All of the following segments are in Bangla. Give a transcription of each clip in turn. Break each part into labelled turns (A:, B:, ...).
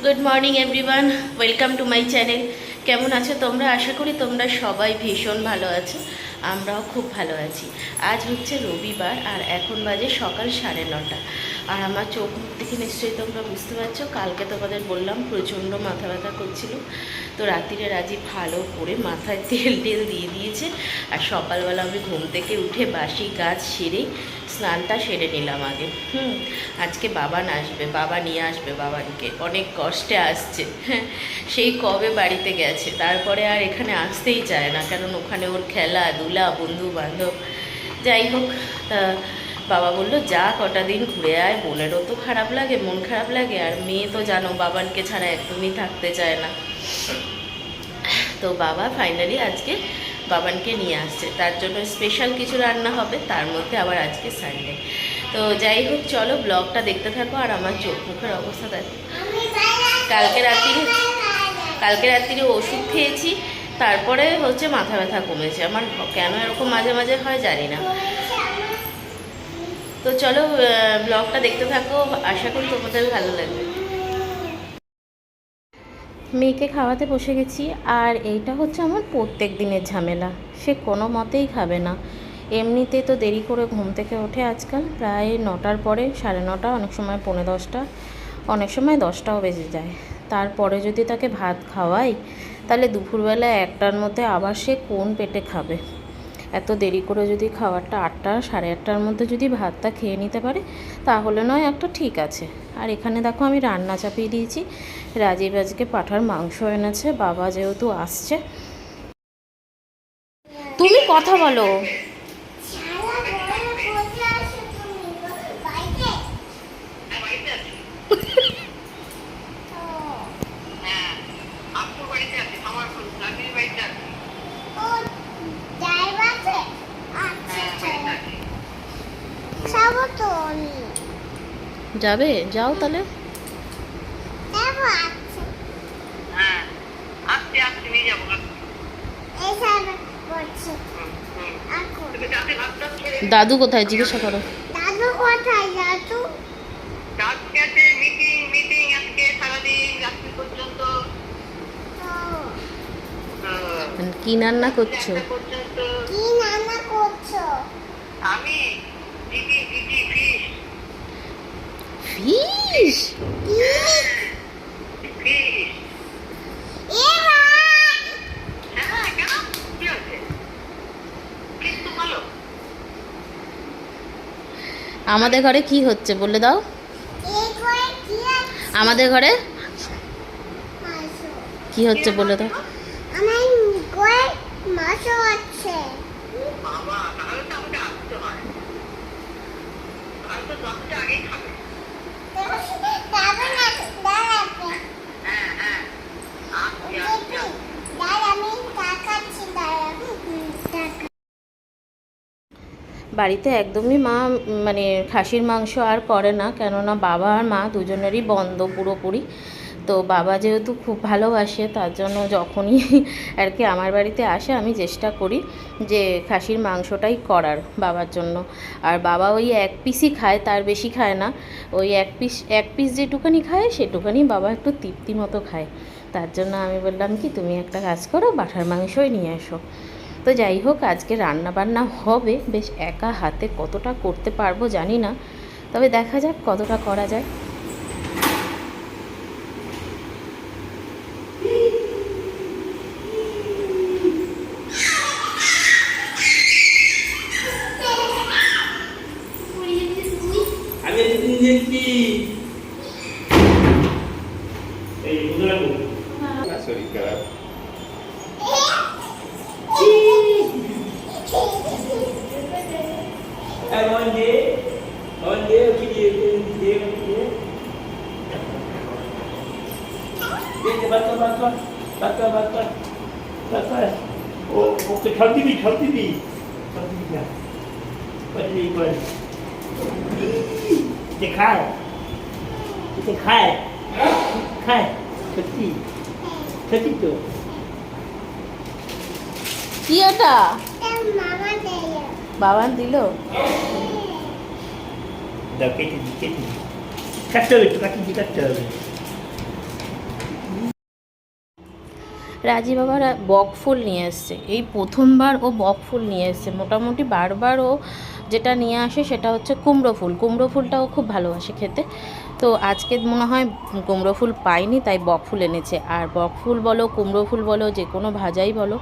A: Good morning everyone, welcome to my channel. কেমন আছো তোমরা? আশা করি তোমরা সবাই ভীষণ ভালো আছো, আমরাও খুব ভালো আছি। আজ হচ্ছে রবিবার আর এখন বাজে সকাল 9:30। আর আমার চোখ মুখ দেখে নিশ্চয়ই তোমরা বুঝতে পারছো, কালকে তোমাদের বললাম প্রচণ্ড মাথা ব্যথা করছিল। তো রাত্রিরে রাজি ভালো করে মাথায় তেল টেল দিয়ে দিয়েছে। আর সকালবেলা আমি ঘুম থেকে উঠে বাসি কাজ সেরেই স্নানটা সেরে নিলাম আগে। আজকে বাবান আসবে, বাবা নিয়ে আসবে বাবানকে, অনেক কষ্টে আসছে। সেই কবে বাড়িতে গেছে, তারপরে আর এখানে আসতেই চায় না, কারণ ওখানে ওর খেলাধুলা, বন্ধু বান্ধব। যাই হোক, তা বাবা বললো যা কটা দিন ঘুরে আয়, বোনেরও তো খারাপ লাগে, মন খারাপ লাগে, আর মেয়ে তো জানো বাবানকে ছাড়া একদমই থাকতে চায় না। তো বাবা ফাইনালি আজকে বাবানকে নিয়ে আসছে, তার জন্য স্পেশাল কিছু রান্না হবে, তার মধ্যে আবার আজকে সানডে। তো যাই হোক, চলো ব্লগটা দেখতে থাকো। আর আমার চোখ মুখের অবস্থা দেখো। কালকে রাত্রিরে ওষুধ খেয়েছি, তারপরে হচ্ছে মাথা ব্যথা কমেছে আমার। কেন এরকম মাঝে মাঝে হয় জানি না। তো চলো ব্লগটা দেখতে থাকো, আশা করি তোমাদের ভালো লাগবে। মেয়েকে খাওয়াতে বসে গেছি, আর এইটা হচ্ছে আমার প্রত্যেক দিনের ঝামেলা। সে কোনো মতেই খাবে না। এমনিতে তো দেরি করে ঘুম থেকে ওঠে আজকাল, প্রায় 9টার পরে, 9:30, অনেক সময় 9:45, অনেক সময় 10টাও বেজে যায়। তারপরে যদি তাকে ভাত খাওয়াই, তাহলে দুপুরবেলা 1টার মধ্যে আবার সে কোন পেটে খাবে। এত দেরি করে যদি খাবারটা 8টা, 8:30টার মধ্যে যদি ভাতটা খেয়ে নিতে পারে, তাহলে নয় একটা ঠিক আছে। আর এখানে দেখো আমি রান্না চাপিয়ে দিয়েছি। রাজীব আজকে পাঁঠার মাংস এনেছে, বাবা যেহেতু আসছে। তুমি কথা বলো। যাবে, যাও তাহলে। দাদু কোথায় জিজ্ঞাসা করো।
B: দাদু কোথায়? দাদু দাদু গেছে মিটিং আজকে সারাদিন রাত্রি পর্যন্ত।
A: কি রান্না করছো?
B: কি রান্না করছো? আমি দিদি ফিশ।
A: ফিশ?
B: ফিশ এ হ্যাঁ, কেন কি হচ্ছে? কিন্তু বলো
A: আমাদের ঘরে কি হচ্ছে বলে দাও। আমাদের ঘরে কি হচ্ছে বলে দাও।
B: আমার ঘরে মাছ আছে। বাবা, তাহলে তো আমাকে আসতে হয়। তাহলে তো দশটা আগেই খাবে।
A: বাড়িতে একদমই মা মানে খাসির মাংস আর করে না, কেননা বাবা আর মা দুজনেরই বন্ধ পুরোপুরি। তো বাবা যেহেতু খুব ভালোবাসে, তার জন্য যখনই আর কি আমার বাড়িতে আসে, আমি চেষ্টা করি যে খাসির মাংসটাই করার বাবার জন্য। আর বাবা ওই 1 পিসই খায়, তার বেশি খায় না। ওই এক পিস যেটুখানি খায় সেটুখানি বাবা একটু তৃপ্তি মতো খায়। তার জন্য আমি বললাম কি, তুমি একটা কাজ করো, পাঁঠার মাংসই নিয়ে এসো। তো যাই হোক, আজকে রান্না বান্না হবে। বেশ একা হাতে কতটা করতে পারবো জানি না, তবে দেখা যাক কতটা করা যায়।
B: খায় সত্যি সত্যি তো।
A: কি ওটা? বাবা দিল।
B: কাটতে হবে, একটু কাটতে হবে।
A: রাজীব আবার বকফুল নিয়ে এসছে, এই প্রথমবার ও বকফুল নিয়ে এসছে। মোটামুটি বারবার ও যেটা নিয়ে আসে সেটা হচ্ছে কুমড়ো ফুল। কুমড়ো ফুলটাও খুব ভালোবাসে খেতে। তো আজকে মনে হয় কুমড়ো ফুল পাইনি, তাই বকফুল এনেছে। আর বকফুল বলো, কুমড়ো ফুল বলো, যে কোনো ভাজাই বলো,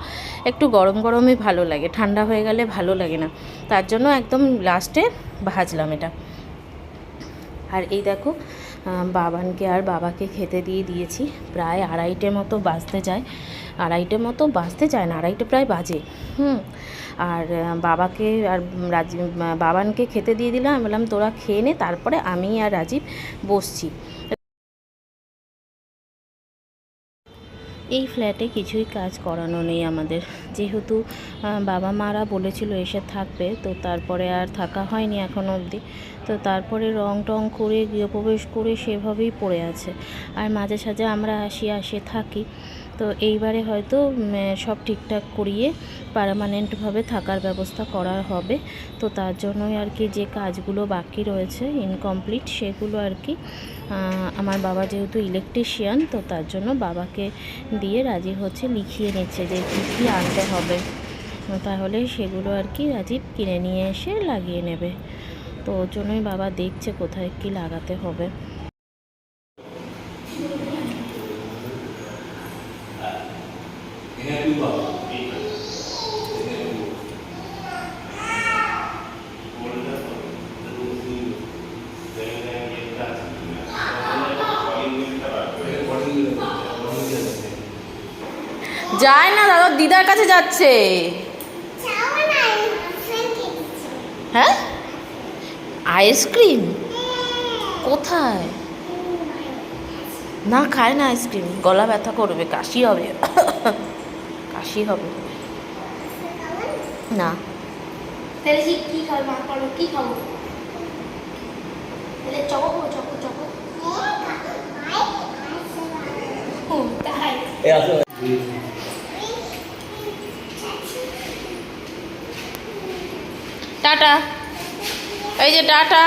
A: একটু গরম গরমই ভালো লাগে, ঠান্ডা হয়ে গেলে ভালো লাগে না। তার জন্য একদম লাস্টে ভাজলাম এটা। আর এই দেখো বাবানকে আর বাবাকে খেতে দিয়ে দিয়েছি। প্রায় 2:30 মতো বাজতে যায়, 2:30 মতো বাজতে যায় না, 2:30 প্রায় বাজে। আর বাবাকে আর রাজীব বাবানকে খেতে দিয়ে দিলাম। আমি বললাম তোরা খেয়ে নে, তারপরে আমি আর রাজীব বসছি। এই ফ্ল্যাটে কিছুই কাজ করানো নেই আমাদের, যেহেতু বাবা মারা বলেছিল এসে থাকবে, তো তারপরে আর থাকা হয়নি এখনও অবধি। তো তারপরে রং টং করে গৃহপ্রবেশ করে সেভাবেই পড়ে আছে। আর মাঝে সাঝে আমরা আসে থাকি। তো এইবারে হয়তো সব ঠিকঠাক করিয়ে পার্মানেন্টভাবে থাকার ব্যবস্থা করা হবে। তো তার জন্যই আর কি যে কাজগুলো বাকি রয়েছে ইনকমপ্লিট, সেগুলো আর কি আমার বাবা যেহেতু ইলেকট্রিশিয়ান, তো তার জন্য বাবাকে দিয়ে রাজীব হচ্ছে লিখিয়ে নিচ্ছে যে কী কী আনতে হবে। তাহলে সেগুলো আর কি রাজীব কিনে নিয়ে এসে লাগিয়ে নেবে। তো ওর জন্যই বাবা দেখছে কোথায় কী লাগাতে হবে। যায় না, দাদা দিদার কাছে যাচ্ছে। হ্যাঁ, আইসক্রিম কোথায়? না খায় না আইসক্রিম, গলা ব্যথা করবে, কাশি হবে, কাশি হবে না।
C: তাহলে কি খাবো? মা বলো কি খাবো? তাহলে চকো খাবো, চকো চকো। ও তাই।
A: টাটা, এই যে টাটা।